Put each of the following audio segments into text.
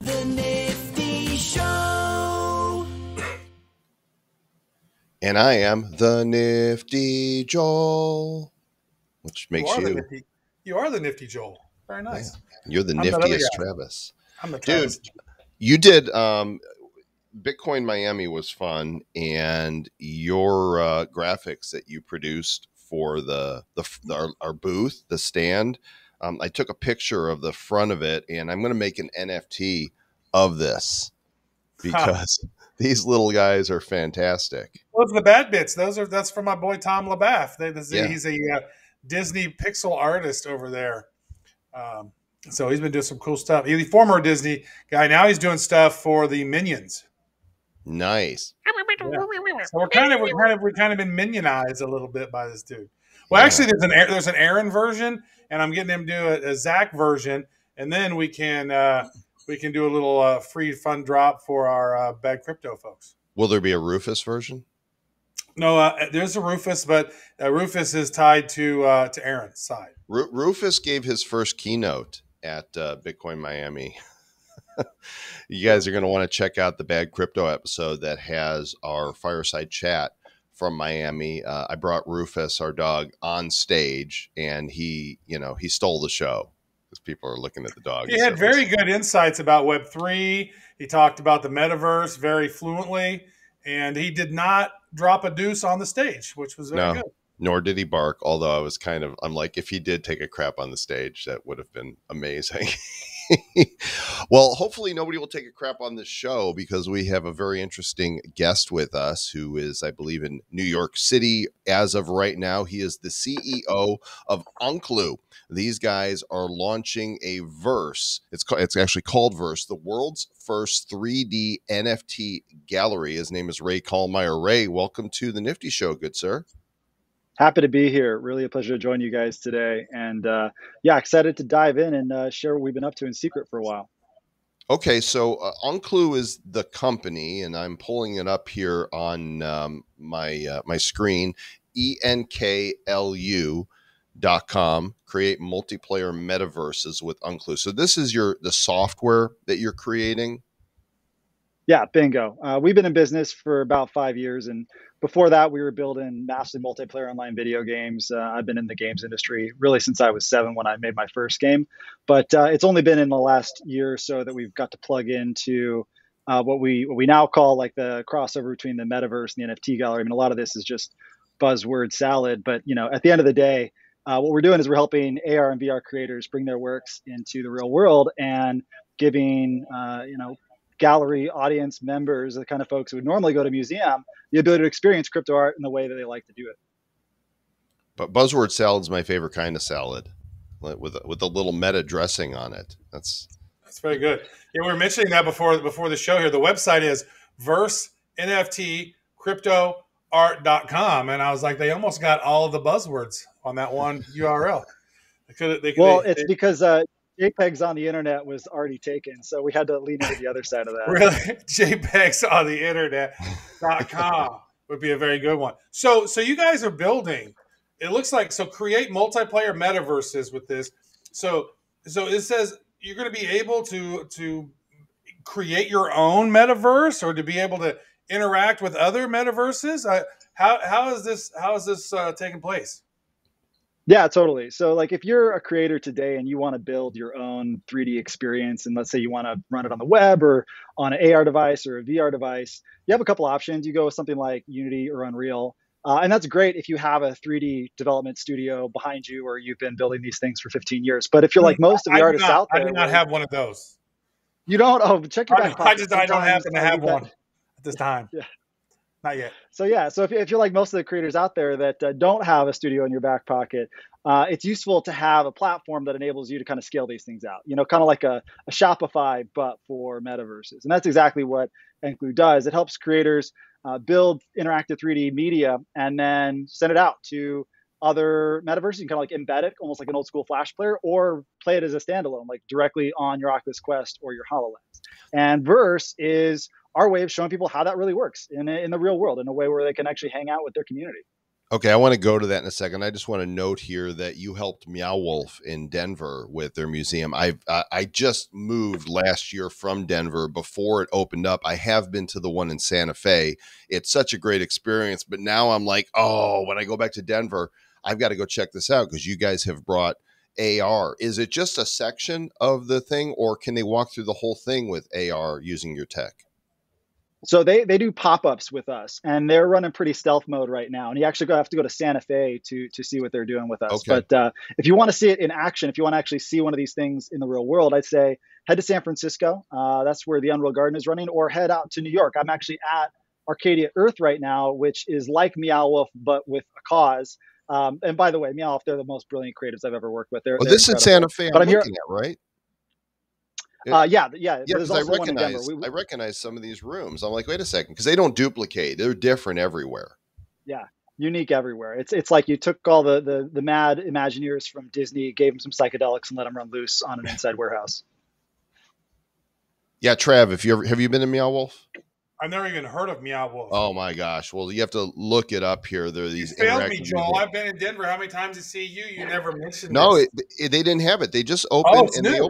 The Nifty Show. And I am the Nifty Joel, which makes You are the Nifty Joel. Very nice. Yeah. You're the I'm niftiest Travis. I'm the Travis. Dude, you did Bitcoin Miami was fun, and your graphics that you produced for our booth, the stand. I took a picture of the front of it, and I'm going to make an NFT of this because these little guys are fantastic. Those are the bad bits. That's from my boy Tom LaBeouf. He's a Disney pixel artist over there. So he's been doing some cool stuff. He's a former Disney guy. Now he's doing stuff for the Minions. Nice. Yeah. So we're kind of been minionized a little bit by this dude. Well, actually, there's an Aaron version, and I'm getting him to do a Zach version, and then we can do a little free fun drop for our bad crypto folks. Will there be a Rufus version? No, there's a Rufus, but Rufus is tied to Aaron's side. Rufus gave his first keynote at Bitcoin Miami. You guys are going to want to check out the Bad Crypto episode that has our fireside chat from Miami. I brought Rufus, our dog, on stage, and he stole the show because people are looking at the dog. He had very good insights about Web3. He talked about the metaverse very fluently, and he did not drop a deuce on the stage, which was very good. Nor did he bark, although I'm like, if he did take a crap on the stage, that would have been amazing. Well, hopefully nobody will take a crap on this show because we have a very interesting guest with us who is, I believe, in New York City as of right now. He is the CEO of Enklu. These guys are launching a Verse. It's actually called Verse, the world's first 3D NFT gallery. His name is Ray Kallmeyer. Ray, welcome to the Nifty Show, good sir. Happy to be here. Really a pleasure to join you guys today. And excited to dive in and share what we've been up to in secret for a while. Okay, so Enklu is the company, and I'm pulling it up here on my screen, enklu.com, create multiplayer metaverses with Enklu. So this is the software that you're creating? Yeah, bingo. We've been in business for about 5 years, and before that, we were building massively multiplayer online video games. I've been in the games industry really since I was 7 when I made my first game, but it's only been in the last year or so that we've got to plug into what we now call like the crossover between the metaverse and the NFT gallery. I mean, a lot of this is just buzzword salad, but at the end of the day, what we're doing is we're helping AR and VR creators bring their works into the real world and giving gallery audience members, the kind of folks who would normally go to a museum, the ability to experience crypto art in the way that they like to do it. But buzzword salad is my favorite kind of salad, with a little meta dressing on it. That's very good. Yeah, we were mentioning that before the show here. The website is versenftcryptoart.com, and I was like, they almost got all of the buzzwords on that one URL. It's because JPEGs on the internet was already taken, so we had to lean into the other side of that. Really? JPEGs on the internet.com would be a very good one. So you guys are building, it looks like, so create multiplayer metaverses with this. So it says you're going to be able to create your own metaverse or to be able to interact with other metaverses. How is this taking place? Yeah, totally. So like if you're a creator today and you want to build your own 3D experience, and let's say you want to run it on the web or on an AR device or a VR device, you have a couple options. You go with something like Unity or Unreal. And that's great if you have a 3D development studio behind you or you've been building these things for 15 years. But if you're like most of the artists out there. I do not have one of those. You don't? Oh, check your back pocket. I don't happen to have one at this time. Yeah. Not yet. So if you're like most of the creators out there that don't have a studio in your back pocket, it's useful to have a platform that enables you to kind of scale these things out, kind of like a Shopify, but for metaverses. And that's exactly what Enklu does. It helps creators build interactive 3D media and then send it out to other metaverses. You can kind of like embed it almost like an old school Flash player or play it as a standalone, like directly on your Oculus Quest or your HoloLens. And Verse is our way of showing people how that really works in the real world in a way where they can actually hang out with their community. Okay, I want to go to that in a second. I just want to note here that you helped Meow Wolf in Denver with their museum. I just moved last year from Denver before it opened up. I have been to the one in Santa Fe. It's such a great experience, but now I'm like, oh, when I go back to Denver, I've got to go check this out because you guys have brought AR. Is it just a section of the thing, or can they walk through the whole thing with AR using your tech? So they do pop-ups with us, and they're running pretty stealth mode right now. And you actually have to go to Santa Fe to see what they're doing with us. Okay. But if you want to see it in action, if you want to actually see one of these things in the real world, I'd say head to San Francisco. That's where the Unreal Garden is running, or head out to New York. I'm actually at Arcadia Earth right now, which is like Meow Wolf, but with a cause. And by the way, Meow Wolf, they're the most brilliant creatives I've ever worked with. They're This is Santa Fe but I'm here, looking at, right? yeah. Yeah, There's because I also one in Denver. recognize I recognize some of these rooms. I'm like, wait a second, because they don't duplicate. They're different everywhere. Yeah, unique everywhere. It's like you took all the mad Imagineers from Disney, gave them some psychedelics, and let them run loose on an inside warehouse. Yeah, Trav, have you been to Meow Wolf? I've never even heard of Meow Wolf. Oh my gosh! Well, you have to look it up here. There are You these failed me, interactive Joel. media- I've been in Denver. How many times to see you? You never mentioned No, this. they didn't have it. They just opened, it's and they new.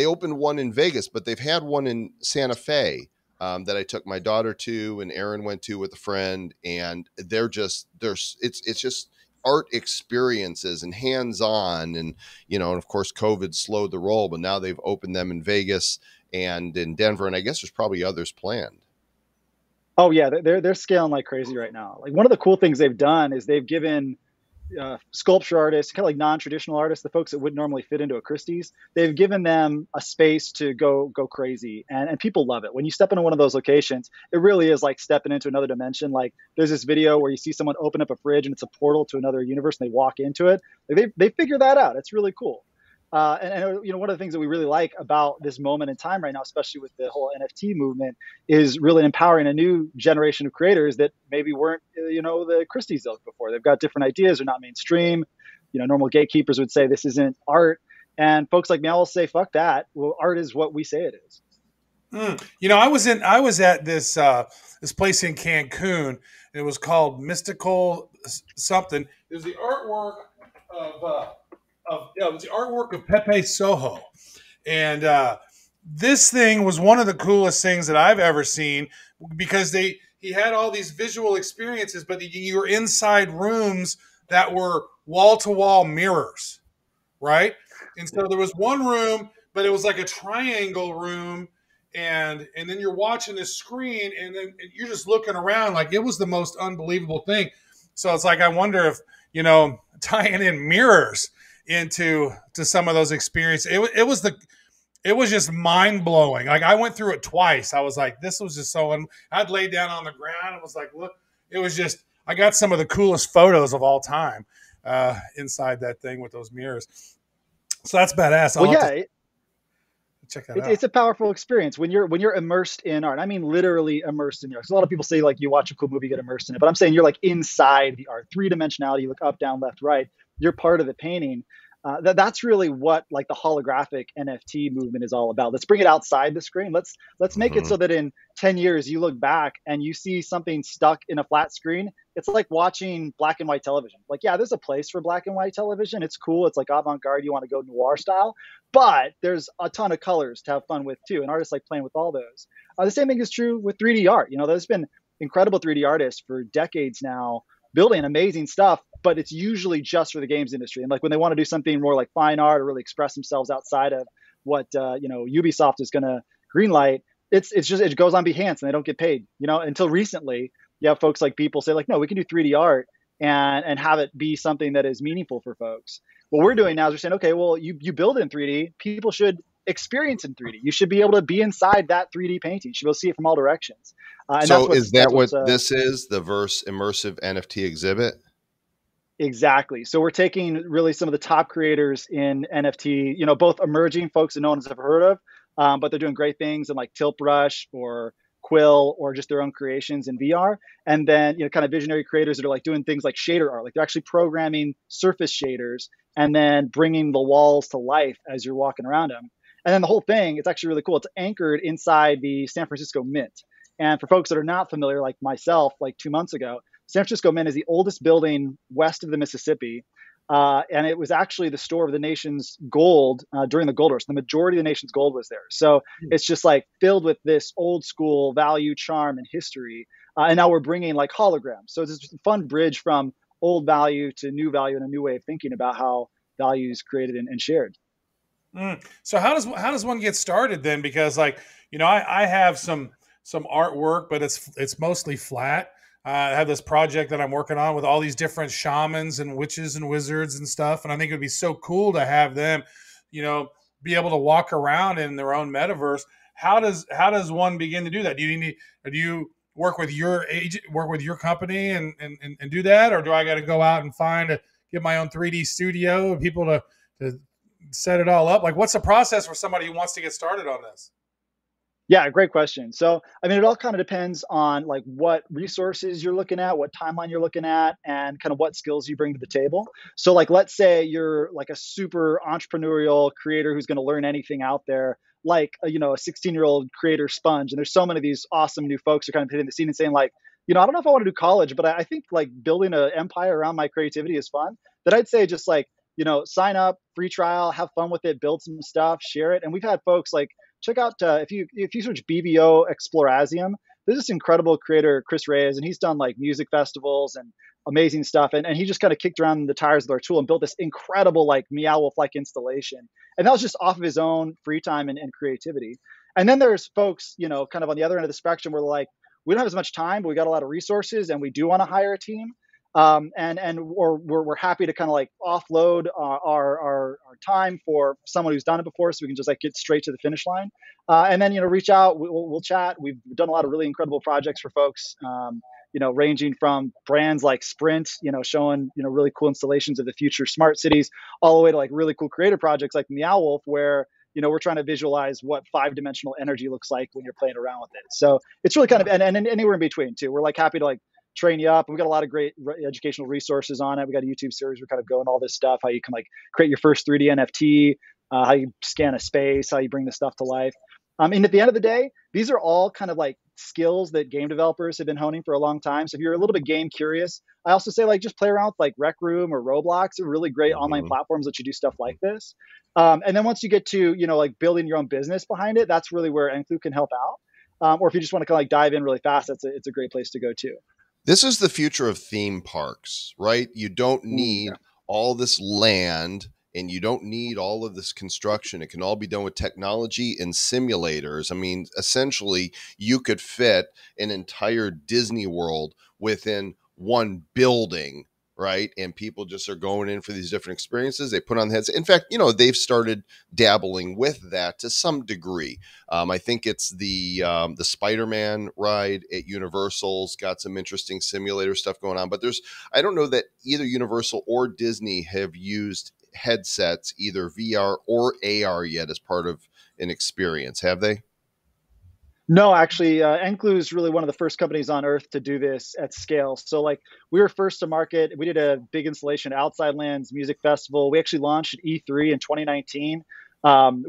opened one in Vegas, but they've had one in Santa Fe that I took my daughter to, and Aaron went to with a friend, and it's just art experiences and hands-on, and and of course COVID slowed the roll, but now they've opened them in Vegas and in Denver, and I guess there's probably others planned. Oh yeah, they're scaling like crazy right now. Like one of the cool things they've done is they've given sculpture artists, kind of like non-traditional artists, the folks that would normally fit into a Christie's, they've given them a space to go crazy, and people love it. When you step into one of those locations, it really is like stepping into another dimension. Like there's this video where you see someone open up a fridge and it's a portal to another universe, and they walk into it. Like they figure that out. It's really cool. And one of the things that we really like about this moment in time right now, especially with the whole NFT movement, is really empowering a new generation of creators that maybe weren't, the Christie's ilk before. They've got different ideas, they're not mainstream. Normal gatekeepers would say this isn't art, and folks like me will say, "Fuck that." Well, art is what we say it is. I was at this place in Cancun, and it was called Mystical something. It was the artwork it was the artwork of Pepe Soho, and this thing was one of the coolest things that I've ever seen because he had all these visual experiences, but you were inside rooms that were wall to wall mirrors, right? And so there was one room, but it was like a triangle room. And then you're watching this screen, and then you're just looking around. Like, it was the most unbelievable thing. So it's like, I wonder if, tying in mirrors into some of those experiences, it was just mind blowing. Like, I went through it twice. I was like, this was just I'd lay down on the ground and was like, look, it was just, I got some of the coolest photos of all time inside that thing with those mirrors. So that's badass. Check that out. It's a powerful experience when you're immersed in art. I mean, literally immersed in art. So a lot of people say like you watch a cool movie, get immersed in it, but I'm saying you're like inside the art, 3-dimensionality. You look up, down, left, right. You're part of the painting. That's really what like the holographic NFT movement is all about. Let's bring it outside the screen. Let's make it so that in 10 years you look back and you see something stuck in a flat screen. It's like watching black and white television. Like, yeah, there's a place for black and white television. It's cool. It's like avant-garde. You want to go noir style, but there's a ton of colors to have fun with too. And artists like playing with all those. The same thing is true with 3D art. There's been incredible 3D artists for decades now building amazing stuff, but it's usually just for the games industry. And like when they want to do something more like fine art or really express themselves outside of what Ubisoft is going to greenlight, it goes on Behance and they don't get paid. Until recently, you have folks like people say like, no, we can do 3D art and have it be something that is meaningful for folks. What we're doing now is we're saying, okay, well, you build in 3D, people should experience in 3D. You should be able to be inside that 3D painting. You should be able to see it from all directions. So is that what this is, the Verse Immersive NFT exhibit? Exactly. So we're taking really some of the top creators in NFT, both emerging folks that no one has ever heard of, but they're doing great things in like Tilt Brush or Quill or just their own creations in VR. And then, kind of visionary creators that are like doing things like shader art, like they're actually programming surface shaders and then bringing the walls to life as you're walking around them. And then the whole thing, it's actually really cool. It's anchored inside the San Francisco Mint. And for folks that are not familiar, like myself, like 2 months ago, San Francisco Mint is the oldest building west of the Mississippi. And it was actually the store of the nation's gold during the gold rush. The majority of the nation's gold was there. So it's just like filled with this old school value, charm, and history. And now we're bringing like holograms. So it's just a fun bridge from old value to new value and a new way of thinking about how value is created and shared. So how does one get started then? Because like, I have some artwork, but it's mostly flat. I have this project that I'm working on with all these different shamans and witches and wizards and stuff. And I think it would be so cool to have them, be able to walk around in their own metaverse. How does one begin to do that? Do you work with your agent, work with your company and do that? Or do I got to go out and get my own 3D studio and people to set it all up? Like, what's the process for somebody who wants to get started on this? Yeah, great question. So, I mean, it all kind of depends on like what resources you're looking at, what timeline you're looking at, and kind of what skills you bring to the table. So, like, let's say you're like a super entrepreneurial creator who's going to learn anything out there, like, a 16-year-old creator sponge. And there's so many of these awesome new folks who are kind of hitting the scene and saying like, I don't know if I want to do college, but I think like building an empire around my creativity is fun. That I'd say just like, sign up, free trial, have fun with it, build some stuff, share it. And we've had folks like, check out if you search BBO Explorazium, there's this incredible creator, Chris Reyes, and he's done like music festivals and amazing stuff. And he just kind of kicked around the tires with our tool and built this incredible like Meow Wolf-like installation. And that was just off of his own free time and creativity. And then there's folks, kind of on the other end of the spectrum where like, we don't have as much time, but we got a lot of resources and we do want to hire a team. Or we're happy to kind of like offload our time for someone who's done it before, so we can just like get straight to the finish line. And then reach out. We'll chat. We've done a lot of really incredible projects for folks. Ranging from brands like Sprint, showing really cool installations of the future smart cities, all the way to like really cool creative projects like Meow Wolf, where we're trying to visualize what 5-dimensional energy looks like when you're playing around with it. So it's really kind of and anywhere in between too. We're like happy to like train you up. We've got a lot of great educational resources on it. We got a YouTube series. We're kind of going all this stuff, how you can like create your first 3D NFT, how you scan a space, how you bring this stuff to life. And at the end of the day, these are all kind of like skills that game developers have been honing for a long time. So if you're a little bit game curious, I also say like just play around with like Rec Room or Roblox. They're really great online platforms that you do stuff like this. And then once you get to, like building your own business behind it, that's really where Enklu can help out. Or if you just want to kind of like dive in really fast, it's a great place to go too. This is the future of theme parks, right? You don't need all this land and you don't need all of this construction. It can all be done with technology and simulators. I mean, essentially, you could fit an entire Disney World within one building, right? And people just are going in for these different experiences. They put on the heads. In fact, they've started dabbling with that to some degree. I think it's the Spider-Man ride at Universal's got some interesting simulator stuff going on. But I don't know that either Universal or Disney have used headsets, either VR or AR yet as part of an experience. Have they? No, actually, Enklu is really one of the first companies on earth to do this at scale. So like we were first to market. We did a big installation at Outside Lands Music Festival. We actually launched at E3 in 2019.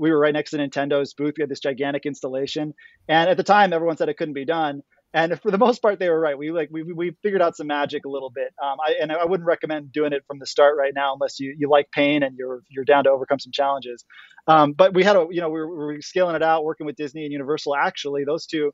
We were right next to Nintendo's booth. We had this gigantic installation. And at the time, everyone said it couldn't be done. And for the most part, they were right. We figured out some magic a little bit. I wouldn't recommend doing it from the start right now unless you like pain and you're down to overcome some challenges. But we had we were scaling it out, working with Disney and Universal, actually, those two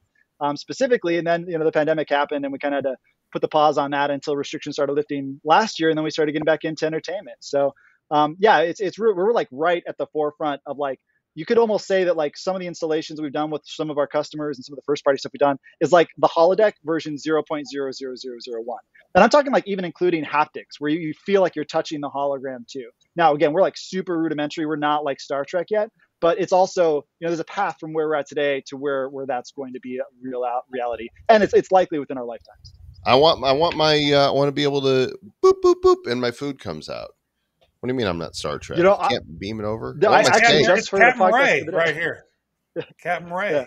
specifically. And then the pandemic happened, and we kind of had to put the pause on that until restrictions started lifting last year, and then we started getting back into entertainment. So we're like right at the forefront of like. You could almost say that like some of the installations we've done with some of our customers and some of the first party stuff we've done is like the holodeck version 0.00001. And I'm talking like even including haptics where you feel like you're touching the hologram too. Now, again, we're like super rudimentary. We're not like Star Trek yet, but it's also, there's a path from where we're at today to where that's going to be a real reality. And it's likely within our lifetimes. I want to be able to boop, boop, boop, and my food comes out. What do you mean I'm not Star Trek? You can't beam it over? I actually just heard Captain Ray right here. Captain Ray. Yeah.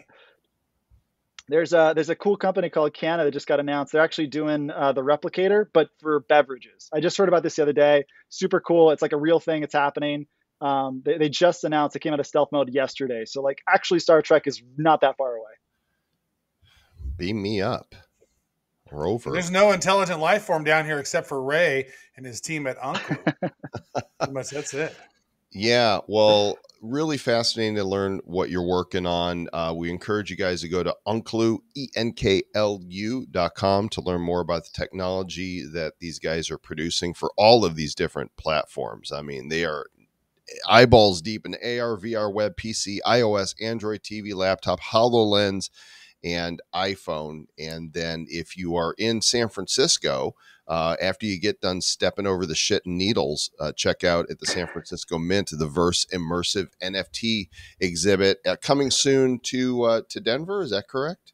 There's a cool company called Canada that just got announced. They're actually doing the replicator, but for beverages. I just heard about this the other day. Super cool. It's like a real thing. It's happening. They just announced it came out of stealth mode yesterday. So like actually Star Trek is not that far away. Beam me up. We're over. There's no intelligent life form down here except for Ray and his team at Enklu. Pretty much that's it. Yeah, well, really fascinating to learn what you're working on. We encourage you guys to go to Enklu, ENKLU.com to learn more about the technology that these guys are producing for all of these different platforms. I mean, they are eyeballs deep in AR, VR, web, PC, iOS, Android TV, laptop, HoloLens, and iPhone. And then if you are in San Francisco, after you get done stepping over the shit and needles, check out at the San Francisco Mint the Verse Immersive NFT exhibit coming soon to Denver. Is that correct?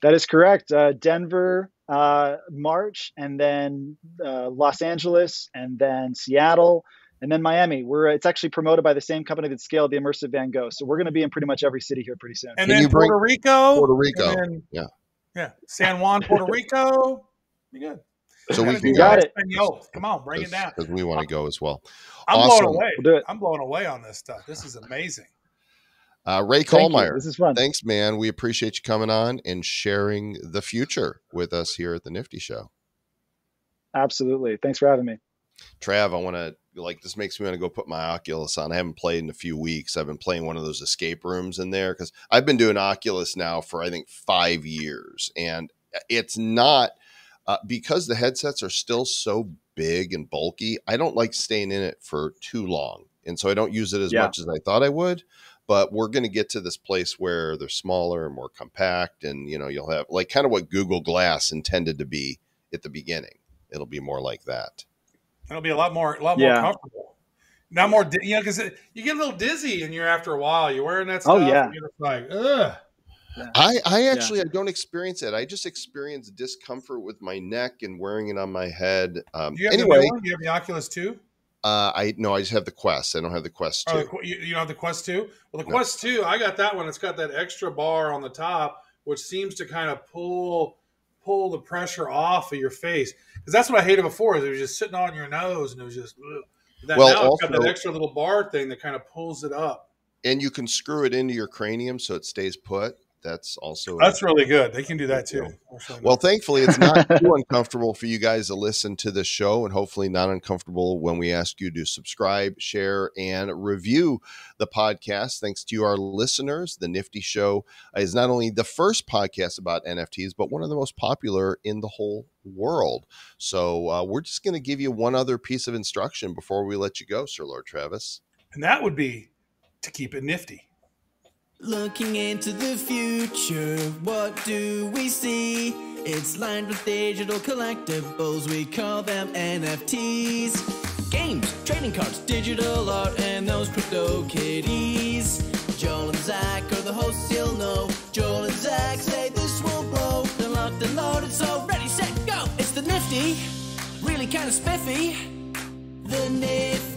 That is correct. Denver, March, and then Los Angeles, and then Seattle, and then Miami. It's actually promoted by the same company that scaled the Immersive Van Gogh. So we're going to be in pretty much every city here pretty soon. And then Puerto Rico. Then, yeah. San Juan, Puerto Rico. Be good. So we can got it. Come on, bring it down. Because we want to go as well. I'm awesome. blown away. We'll do it. I'm blown away on this stuff. This is amazing. Ray Kallmeyer, this is fun. Thanks, man. We appreciate you coming on and sharing the future with us here at the Nifty Show. Absolutely. Thanks for having me. Trav, I want to, this makes me want to go put my Oculus on. I haven't played in a few weeks. I've been playing one of those escape rooms in there because I've been doing Oculus now for, I think, 5 years. And it's not, because the headsets are still so big and bulky, I don't like staying in it for too long. And so I don't use it as much as I thought I would. But we're going to get to this place where they're smaller and more compact. And, you'll have kind of what Google Glass intended to be at the beginning. It'll be more like that. It'll be a lot more comfortable. Not more, because you get a little dizzy and you're after a while. You're wearing that stuff. Oh, yeah. And you're just like, ugh. Yeah. I actually I don't experience it. I just experience discomfort with my neck and wearing it on my head. Do you have anyway, the new one? Do you have the Oculus 2? I just have the Quest. I don't have the Quest 2. Oh, you don't have the Quest 2? Well, the Quest 2, I got that one. It's got that extra bar on the top, which seems to kind of pull the pressure off of your face. Because that's what I hated before. Is it was just sitting on your nose, and it was just. Now it's got that extra little bar thing that kind of pulls it up. And you can screw it into your cranium so it stays put. That's really good. They can do that too. Well, thankfully, it's not too uncomfortable for you guys to listen to the show, and hopefully not uncomfortable when we ask you to subscribe, share, and review the podcast. Thanks to our listeners, the Nifty Show is not only the first podcast about NFTs, but one of the most popular in the whole world. So we're just going to give you one other piece of instruction before we let you go, Sir Lord Travis. And that would be to keep it nifty. Looking into the future, what do we see? It's lined with digital collectibles, we call them NFTs. Games, trading cards, digital art, and those crypto kitties. Joel and Zach are the hosts, you'll know. Joel and Zach say this will blow. They're locked and loaded, so ready, set, go! It's the Nifty, really kind of spiffy. The Nifty.